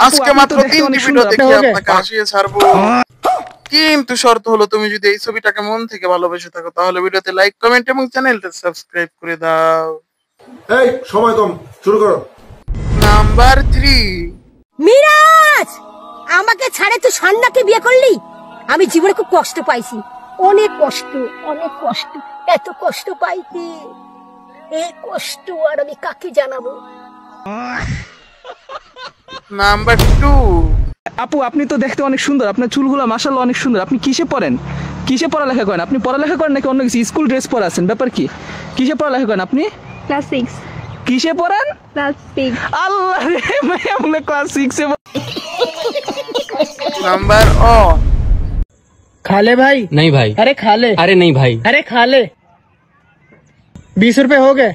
আজকে মাত্র 3টি ভিডিও দেখে আপনাকে হাসিয়ে ছাড়বো, কিন্তু শর্ত হলো তুমি যদি এই ছবিটাকে মন থেকে ভালোবেসে থাকো তাহলে ভিডিওতে লাইক, কমেন্ট এবং চ্যানেলটা সাবস্ক্রাইব করে দাও। এই সময় কম, শুরু করো। নাম্বার 3। মিরাজ, আমাকে ছাড়ে তুই সান্নাকে বিয়ে করলি? আমি জীবনে খুব কষ্ট পাইছি, অনেক কষ্ট, অনেক কষ্ট, এত কষ্ট পাইছি, এই কষ্ট আর আমি কাকে জানাবো? নাম্বার 2। আপু আপনি তো দেখতে অনেক সুন্দর, আপনার চুলগুলো মাশাআল্লাহ অনেক সুন্দর। আপনি কিসে পড়েন, কিসে পড়ালেখা করেন? আপনি পড়ালেখা করেন নাকি অন্য কিছু? স্কুল ড্রেস পরে আছেন, ব্যাপার কি? কিসে পড়ালেখা করেন আপনি? ক্লাস 6। কিসে পড়েন? ক্লাস 6। আল্লাহ রে, মায়া বলে ক্লাস 6 এ। नंबर ओ। खा ले भाई। नहीं भाई। अरे खा ले। अरे नहीं भाई। अरे खा ले। 20 रुपए हो गए।